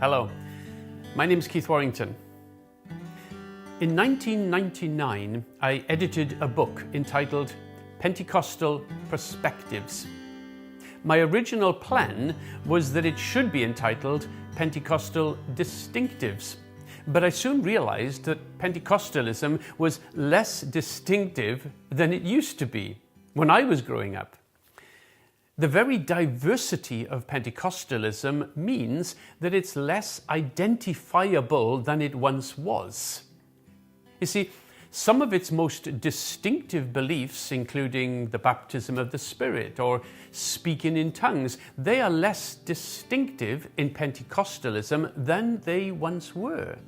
Hello, my name is Keith Warrington. In 1999, I edited a book entitled Pentecostal Perspectives. My original plan was that it should be entitled Pentecostal Distinctives, but I soon realized that Pentecostalism was less distinctive than it used to be when I was growing up. The very diversity of Pentecostalism means that it's less identifiable than it once was. You see, some of its most distinctive beliefs, including the baptism of the Spirit or speaking in tongues, they are less distinctive in Pentecostalism than they once were.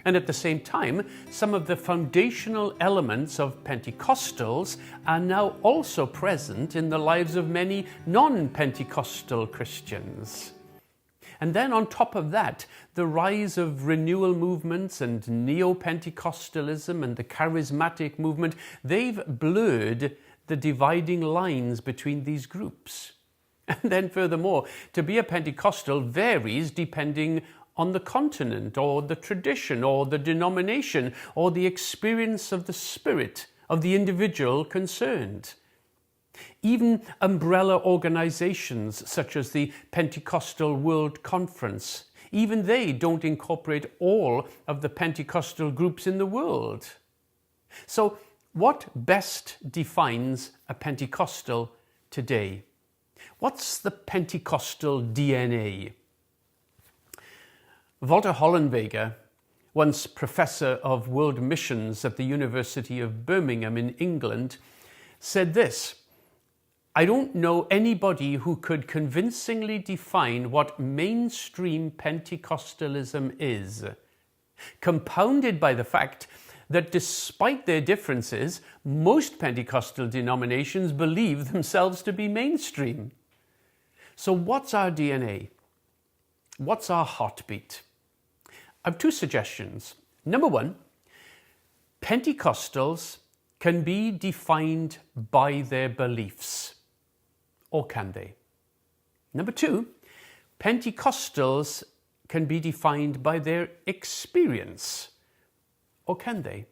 And at the same time, some of the foundational elements of Pentecostals are now also present in the lives of many non-Pentecostal Christians. And then on top of that, the rise of renewal movements and neo-Pentecostalism and the charismatic movement, they've blurred the dividing lines between these groups. And then furthermore, to be a Pentecostal varies depending on the continent or the tradition or the denomination or the experience of the spirit of the individual concerned. Even umbrella organizations such as the Pentecostal World Conference, even they don't incorporate all of the Pentecostal groups in the world. So what best defines a Pentecostal today? What's the Pentecostal DNA? Walter Hollenweger, once professor of world missions at the University of Birmingham in England, said this: "I don't know anybody who could convincingly define what mainstream Pentecostalism is, compounded by the fact that despite their differences, most Pentecostal denominations believe themselves to be mainstream." So what's our DNA? What's our heartbeat? I have two suggestions. Number one, Pentecostals can be defined by their beliefs, or can they? Number two, Pentecostals can be defined by their experience, or can they?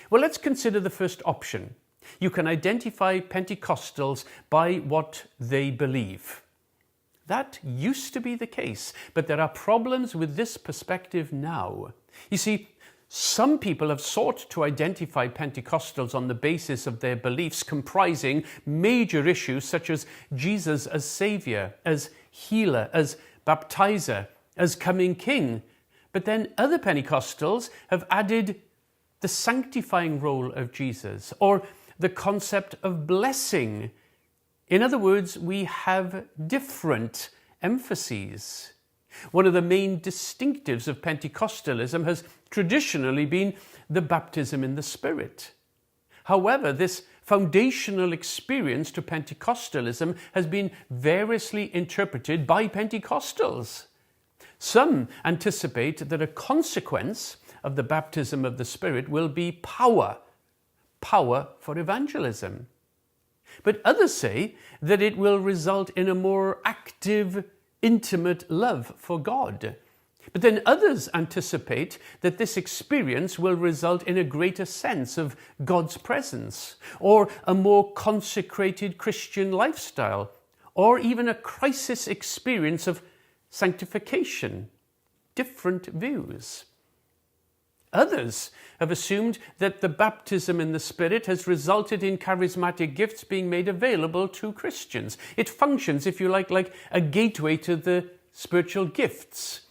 Well, let's consider the first option. You can identify Pentecostals by what they believe. That used to be the case, but there are problems with this perspective now. You see, some people have sought to identify Pentecostals on the basis of their beliefs comprising major issues such as Jesus as Savior, as healer, as baptizer, as coming King. But then other Pentecostals have added the sanctifying role of Jesus or the concept of blessing. In other words, we have different emphases. One of the main distinctives of Pentecostalism has traditionally been the baptism in the Spirit. However, this foundational experience to Pentecostalism has been variously interpreted by Pentecostals. Some anticipate that a consequence of the baptism of the Spirit will be power for evangelism. But others say that it will result in a more active, intimate love for God. But then others anticipate that this experience will result in a greater sense of God's presence, or a more consecrated Christian lifestyle, or even a crisis experience of sanctification. Different views. Others have assumed that the baptism in the Spirit has resulted in charismatic gifts being made available to Christians. It functions, if you like a gateway to the spiritual gifts.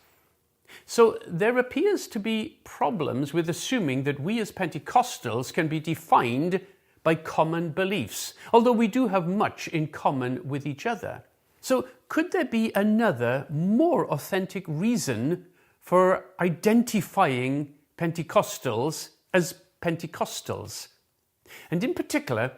So there appears to be problems with assuming that we as Pentecostals can be defined by common beliefs, although we do have much in common with each other. So could there be another, more authentic reason for identifying Pentecostals as Pentecostals? And in particular,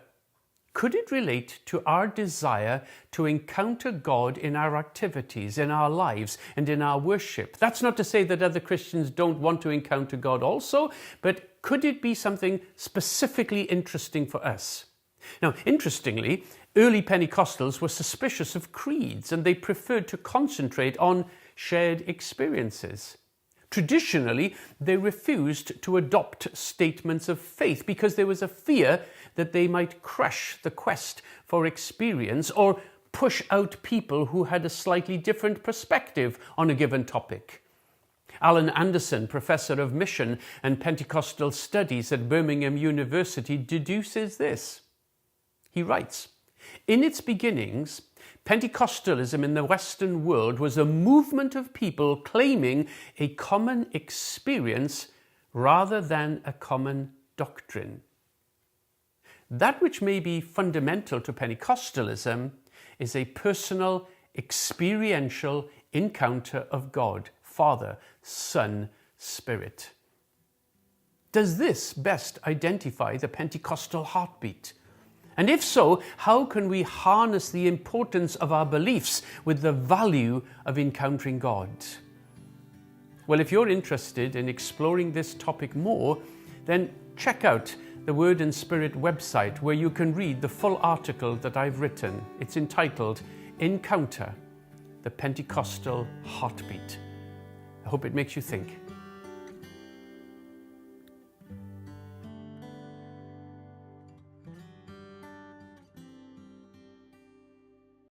could it relate to our desire to encounter God in our activities, in our lives, and in our worship? That's not to say that other Christians don't want to encounter God also, but could it be something specifically interesting for us? Now, interestingly, early Pentecostals were suspicious of creeds, and they preferred to concentrate on shared experiences. Traditionally, they refused to adopt statements of faith because there was a fear that they might crush the quest for experience or push out people who had a slightly different perspective on a given topic. Alan Anderson, professor of mission and Pentecostal studies at Birmingham University, deduces this. He writes, "In its beginnings, Pentecostalism in the Western world was a movement of people claiming a common experience rather than a common doctrine. That which may be fundamental to Pentecostalism is a personal, experiential encounter of God, Father, Son, Spirit." Does this best identify the Pentecostal heartbeat? And if so, how can we harness the importance of our beliefs with the value of encountering God? Well, if you're interested in exploring this topic more, then check out the Word and Spirit website where you can read the full article that I've written. It's entitled Encounter, the Pentecostal Heartbeat. I hope it makes you think.